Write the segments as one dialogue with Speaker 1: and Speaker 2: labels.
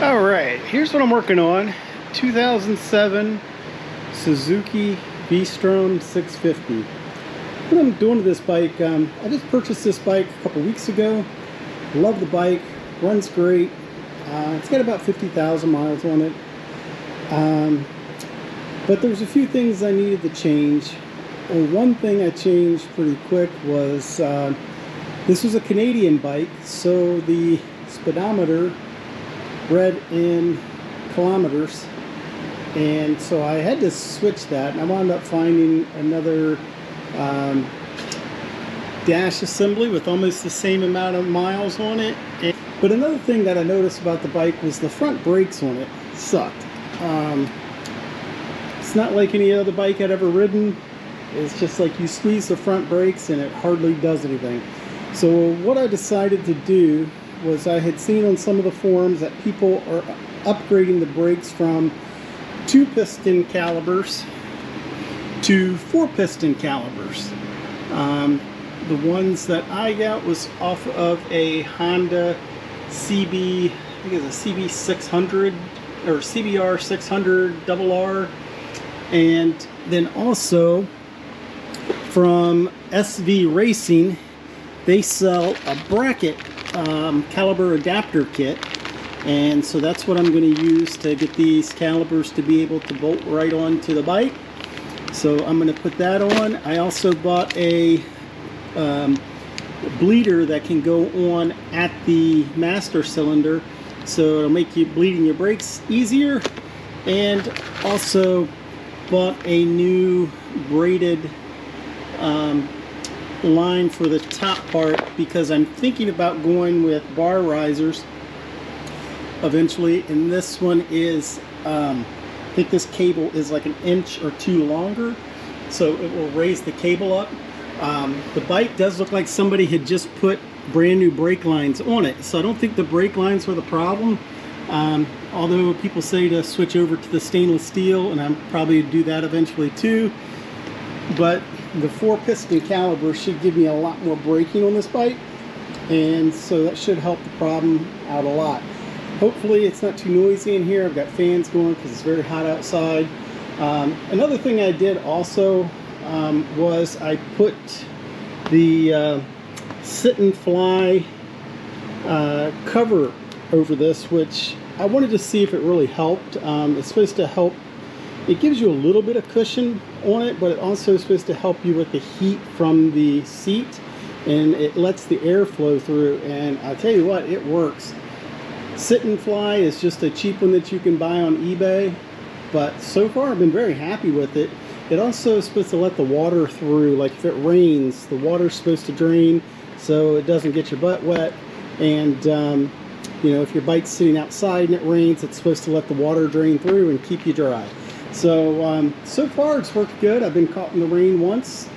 Speaker 1: Alright, here's what I'm working on. 2007 Suzuki V-strom 650. What I'm doing to this bike, I just purchased this bike a couple weeks ago. Love the bike, runs great. It's got about 50,000 miles on it. But there's a few things I needed to change. Well, one thing I changed pretty quick was, this was a Canadian bike, so the speedometer read in kilometers, and so I had to switch that, and I wound up finding another dash assembly with almost the same amount of miles on it. But another thing that I noticed about the bike was the front brakes on it sucked. It's not like any other bike I'd ever ridden. It's just like you squeeze the front brakes and it hardly does anything. So what I decided to do was, I had seen on some of the forums that people are upgrading the brakes from 2-piston calibers to 4-piston calibers. The ones that I got was off of a Honda CB, I think it's a CB600 or CBR600RR, and then also from SV Racing, they sell a bracket caliber adapter kit, and so that's what I'm going to use to get these calibers to be able to bolt right onto the bike. So I'm going to put that on. I also bought a bleeder that can go on at the master cylinder, so it'll make you bleeding your brakes easier. And also bought a new braided line for the top part, because I'm thinking about going with bar risers eventually, and this one is I think this cable is like 1 or 2 inches longer, so it will raise the cable up. The bike does look like somebody had just put brand new brake lines on it, so I don't think the brake lines were the problem, although people say to switch over to the stainless steel, and I'm probably do that eventually too. But the 4-piston caliber should give me a lot more braking on this bike, and so that should help the problem out a lot. Hopefully it's not too noisy in here. I've got fans going because it's very hot outside. Another thing I did also was I put the sit and fly cover over this, which I wanted to see if it really helped. It's supposed to help. It gives you a little bit of cushion on it, but it also is supposed to help you with the heat from the seat, and it lets the air flow through, and I'll tell you what, it works. Sit and Fly is just a cheap one that you can buy on eBay, but so far I've been very happy with it. It also is supposed to let the water through, like if it rains, the water's supposed to drain so it doesn't get your butt wet, and you know, if your bike's sitting outside and it rains, it's supposed to let the water drain through and keep you dry. So, so far it's worked good. I've been caught in the rain once.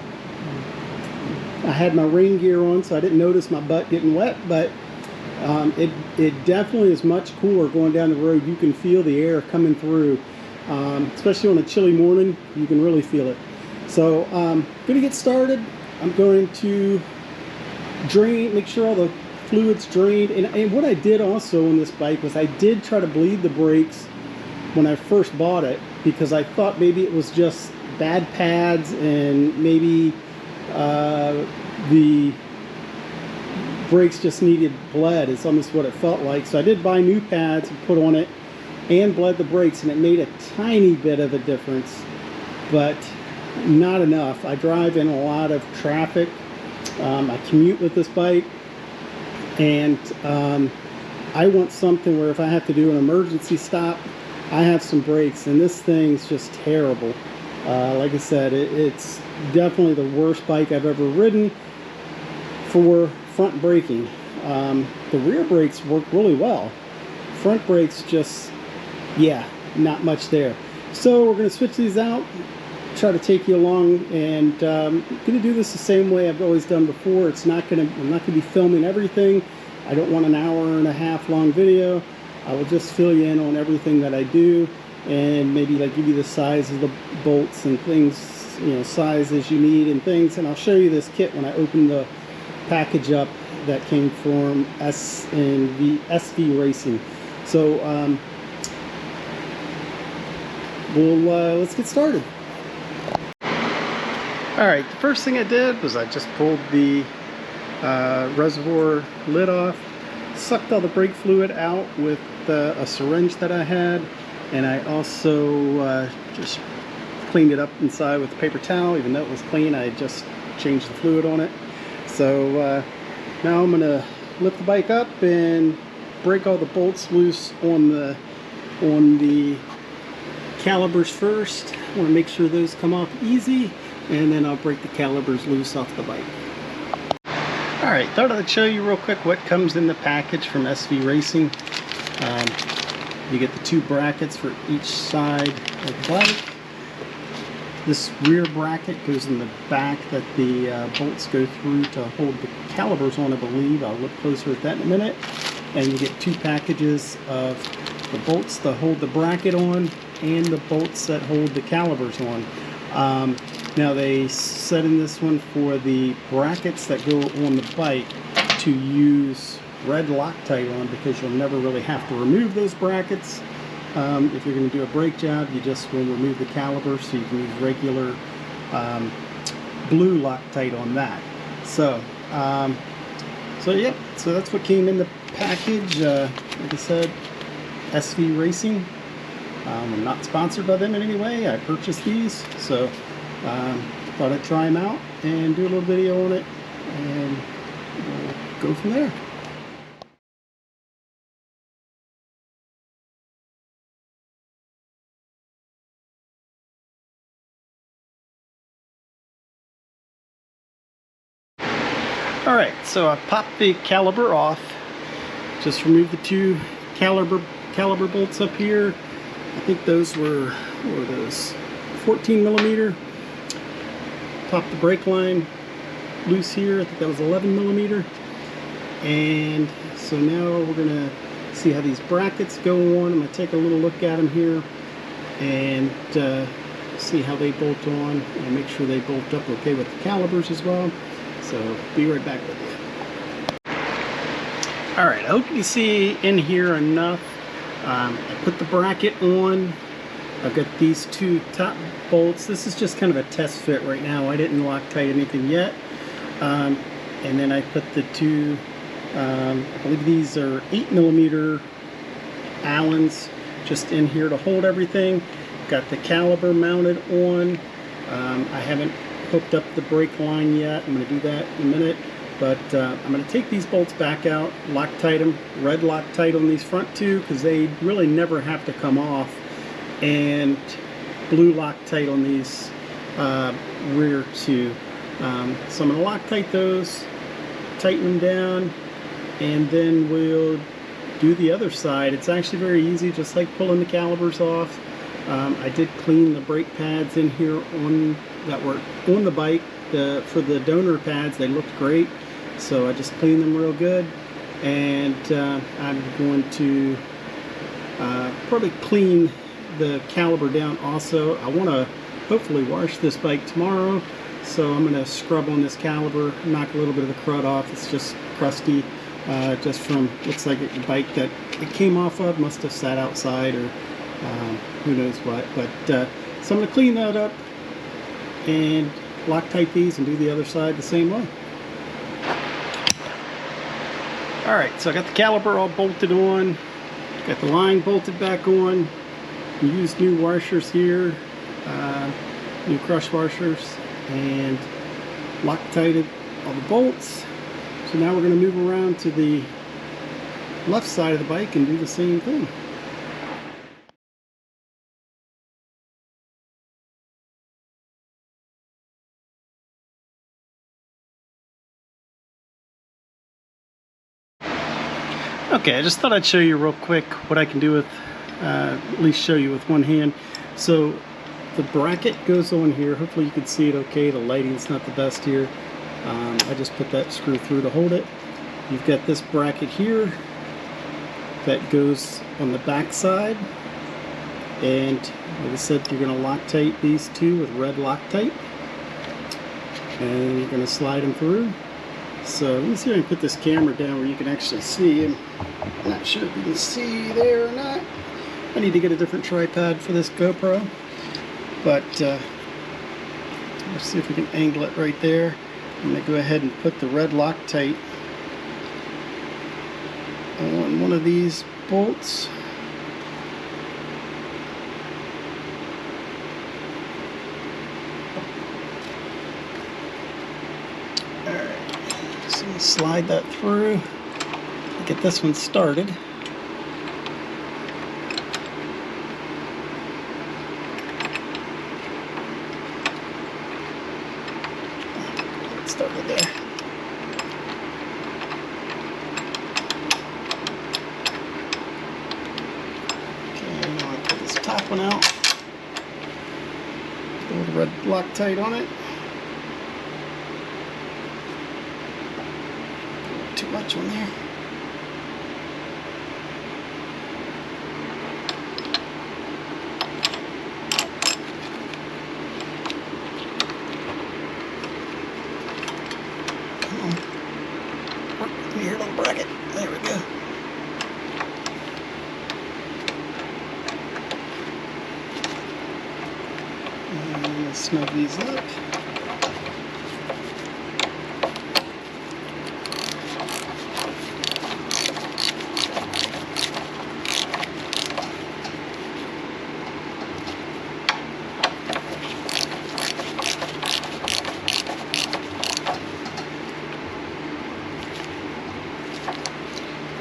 Speaker 1: I had my rain gear on, so I didn't notice my butt getting wet, but it definitely is much cooler going down the road. You can feel the air coming through, especially on a chilly morning. You can really feel it. So, going to get started. I'm going to make sure all the fluid's drained. And what I did also on this bike was I did try to bleed the brakes when I first bought it, because I thought maybe it was just bad pads and maybe the brakes just needed bled. It's almost what it felt like. So I did buy new pads and put on it and bled the brakes, and it made a tiny bit of a difference, but not enough. I drive in a lot of traffic. I commute with this bike, and I want something where if I have to do an emergency stop, I have some brakes, and this thing's just terrible. Like I said, it's definitely the worst bike I've ever ridden for front braking. The rear brakes work really well. Front brakes just, yeah, not much there. So we're going to switch these out, try to take you along, and I'm going to do this the same way I've always done before. I'm not going to be filming everything. I don't want an 1.5 hour long video. I will just fill you in on everything that I do, and maybe like give you the size of the bolts and things, you know, sizes you need and things. And I'll show you this kit when I open the package up that came from SV Racing. So let's get started. Alright, the first thing I did was I just pulled the reservoir lid off, sucked all the brake fluid out with a syringe that I had, and I also just cleaned it up inside with a paper towel. Even though it was clean, I just changed the fluid on it. So now I'm going to lift the bike up and break all the bolts loose on the calipers first. I want to make sure those come off easy, and then I'll break the calipers loose off the bike. Alright, thought I'd show you real quick what comes in the package from SV Racing. You get the two brackets for each side of the bike. This rear bracket goes in the back that the bolts go through to hold the calipers on, I believe. I'll look closer at that in a minute. And you get two packages of the bolts that hold the bracket on and the bolts that hold the calipers on. Now they said in this one for the brackets that go on the bike to use red Loctite on, because you'll never really have to remove those brackets. If you're going to do a brake job, you just will remove the caliper, so you can use regular blue Loctite on that. So yeah, so that's what came in the package. Like I said, SV Racing. I'm not sponsored by them in any way. I purchased these, so thought I'd try them out and do a little video on it, and we'll go from there. Alright, so I popped the caliper off. Just removed the two caliper bolts up here. I think those were, what were those? 14 millimeter. Popped the brake line loose here. I think that was 11 millimeter. And so now we're going to see how these brackets go on. I'm going to take a little look at them here and see how they bolt on, and make sure they bolt up okay with the calipers as well. So be right back with you. Alright, I hope you can see in here enough. I put the bracket on. I've got these two top bolts. This is just kind of a test fit right now. I didn't Loctite anything yet. And then I put the two, I believe these are 8 millimeter Allens just in here to hold everything. Got the caliper mounted on. I haven't hooked up the brake line yet. I'm going to do that in a minute. But I'm going to take these bolts back out, Loctite them, red Loctite on these front two, because they really never have to come off, and blue Loctite on these rear two. So I'm going to Loctite those, tighten them down, and then we'll do the other side. It's actually very easy, just like pulling the calipers off. I did clean the brake pads in here that were on the bike. For the donor pads, they looked great, so I just cleaned them real good. And I'm going to probably clean the caliper down also. I want to hopefully wash this bike tomorrow, so I'm going to scrub on this caliper, knock a little bit of the crud off. It's just crusty, just from, looks like the bike that it came off of must have sat outside, or who knows what. But so I'm going to clean that up and Loctite these and do the other side the same way. Alright, so I got the caliper all bolted on, got the line bolted back on, used new washers here, new crush washers, and Loctited all the bolts. So now we're going to move around to the left side of the bike and do the same thing. Okay, I just thought I'd show you real quick what I can do with, at least show you with one hand. So the bracket goes on here. Hopefully you can see it okay. The lighting's not the best here. I just put that screw through to hold it. You've got this bracket here that goes on the back side. And like I said, you're going to Loctite these two with red Loctite. And you're going to slide them through. So let me see if I can put this camera down where you can actually see. I'm not sure if you can see there or not. I need to get a different tripod for this GoPro, but let's see if we can angle it right there. I'm going to go ahead and put the red Loctite on one of these bolts. Alright, so we'll slide that through, get this one started. Started there. Okay, now I put this top one out. Throw the red Loctite on it. Too much on there. Here, little bracket. There we go. And let's snug these up.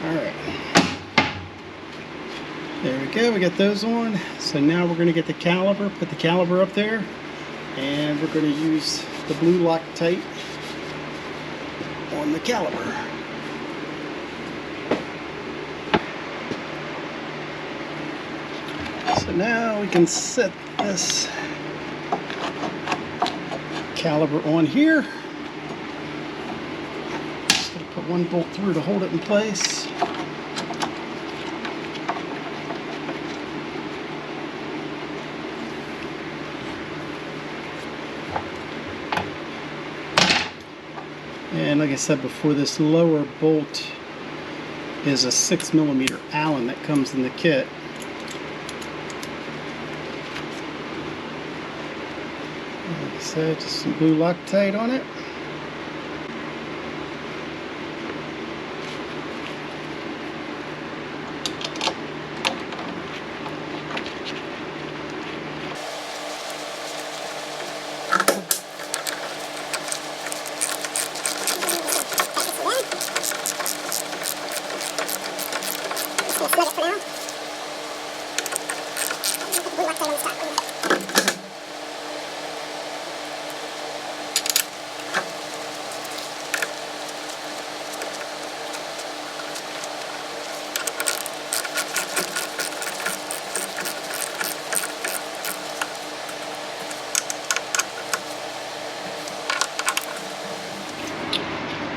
Speaker 1: Alright, there we go, we got those on. So now we're going to get the caliper, put the caliper up there, and we're going to use the blue Loctite on the caliper. So now we can set this caliper on here. Just going to put one bolt through to hold it in place. And like I said before, this lower bolt is a 6mm Allen that comes in the kit. Like I said, just some blue Loctite on it.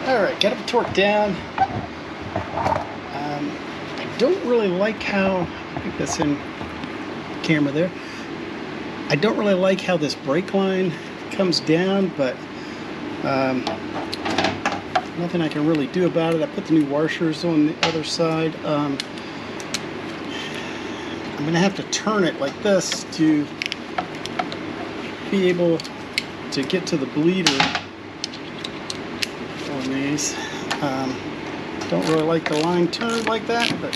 Speaker 1: Alright, got it torqued down. I don't really like how, I think that's in camera there. I don't really like how this brake line comes down, but nothing I can really do about it. I put the new washers on the other side. I'm going to have to turn it like this to be able to get to the bleeder on these. Don't really like the line turned like that, but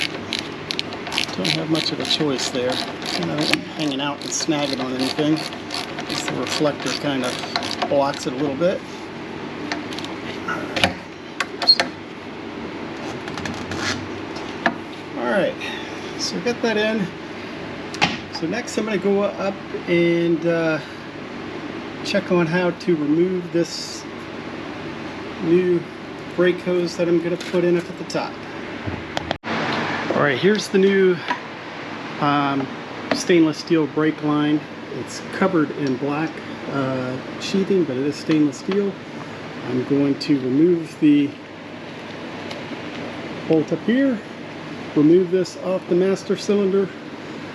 Speaker 1: don't have much of a choice there. You know, hanging out and snagging on anything. Just the reflector kind of blocks it a little bit. Alright, so got that in. So next I'm going to go up and check on how to remove this new brake hose that I'm going to put in up at the top. Alright, here's the new stainless steel brake line. It's covered in black sheathing, but it is stainless steel. I'm going to remove the bolt up here, remove this off the master cylinder,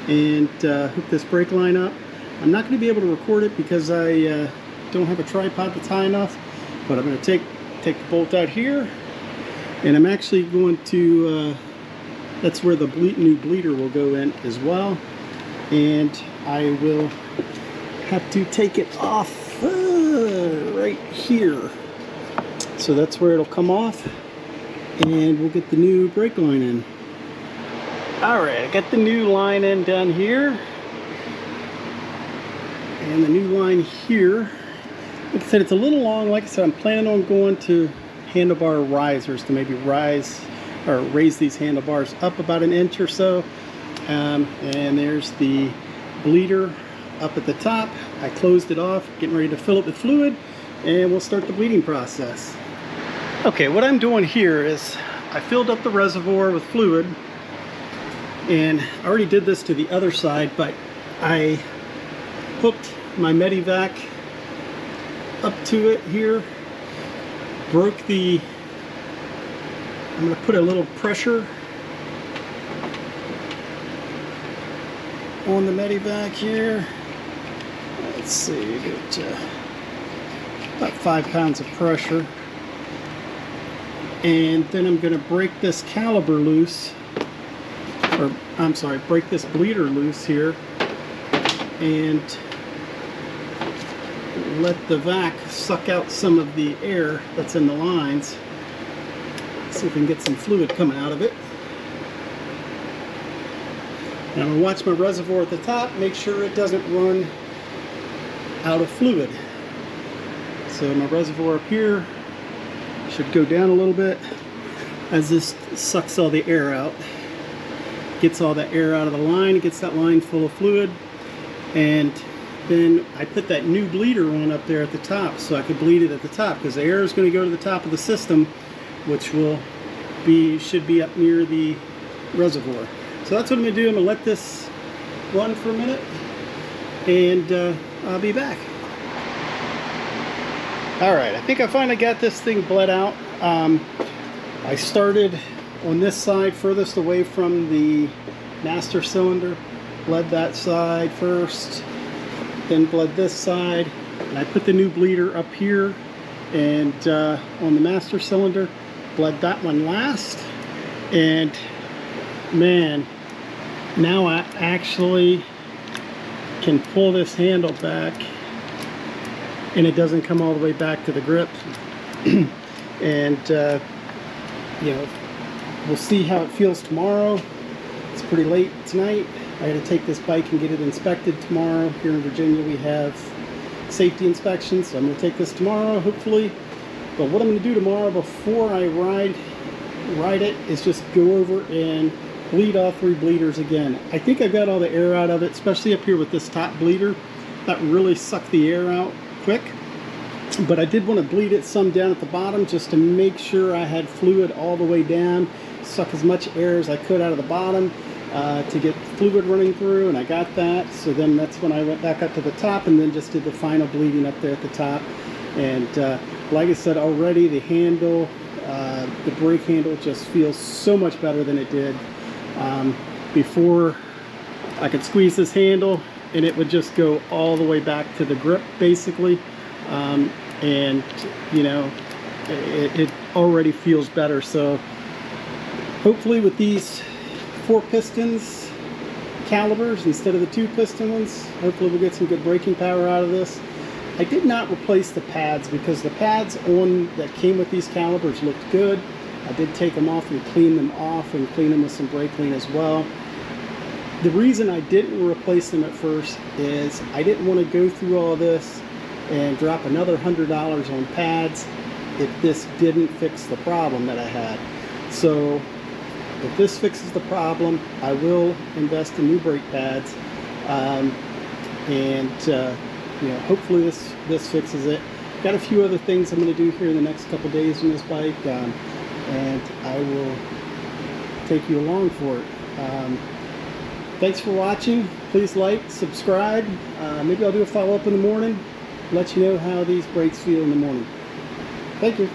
Speaker 1: and hook this brake line up. I'm not going to be able to record it because I don't have a tripod that's high enough, but I'm going to take take the bolt out here, and I'm actually going to, that's where the new bleeder will go in as well. And I will have to take it off right here. So that's where it'll come off, and we'll get the new brake line in. Alright, I got the new line in down here, and the new line here. Like I said, it's a little long. Like I said, I'm planning on going to handlebar risers to maybe raise these handlebars up about an inch or so. And there's the bleeder up at the top. I closed it off, getting ready to fill it with fluid, and we'll start the bleeding process. Okay, what I'm doing here is I filled up the reservoir with fluid, and I already did this to the other side, but I hooked my Medivac up to it here, broke the, I'm going to put a little pressure on the Medivac here. Let's see, get about 5 pounds of pressure. And then I'm going to break this caliper loose, or I'm sorry, break this bleeder loose here, and let the vac suck out some of the air that's in the lines. See if we can get some fluid coming out of it. And I'm going to watch my reservoir at the top, make sure it doesn't run out of fluid. So my reservoir up here should go down a little bit as this sucks all the air out. Gets all the air out of the line, gets that line full of fluid, and then I put that new bleeder on up there at the top so I could bleed it at the top, because the air is going to go to the top of the system, which should be up near the reservoir. So that's what I'm going to do. I'm going to let this run for a minute, and I'll be back. Alright, I think I finally got this thing bled out. I started on this side furthest away from the master cylinder, bled that side first, then bled this side, and I put the new bleeder up here, and on the master cylinder, bled that one last. And man, now I actually can pull this handle back and it doesn't come all the way back to the grip. And you know, we'll see how it feels tomorrow. It's pretty late tonight. I got to take this bike and get it inspected tomorrow. Here in Virginia we have safety inspections, so I'm going to take this tomorrow, hopefully. But what I'm going to do tomorrow before I ride it is just go over and bleed all 3 bleeders again. I think I got all the air out of it, especially up here with this top bleeder. That really sucked the air out quick. But I did want to bleed it some down at the bottom just to make sure I had fluid all the way down, suck as much air as I could out of the bottom to get fluid running through, and I got that. So then that's when I went back up to the top and then just did the final bleeding up there at the top. And like I said already, the handle, the brake handle just feels so much better than it did. Before, I could squeeze this handle and it would just go all the way back to the grip basically. And you know, it already feels better. So hopefully with these 4 pistons calibers instead of the 2 piston ones, hopefully we'll get some good braking power out of this. I did not replace the pads because the pads that came with these calibers looked good. I did take them off and clean them off and clean them with some brake clean as well. The reason I didn't replace them at first is I didn't want to go through all this and drop another $100 on pads if this didn't fix the problem that I had. So if this fixes the problem, I will invest in new brake pads, you know, hopefully this fixes it. Got a few other things I'm going to do here in the next couple days on this bike, and I will take you along for it. Thanks for watching. Please like, subscribe. Maybe I'll do a follow-up in the morning, let you know how these brakes feel in the morning. Thank you.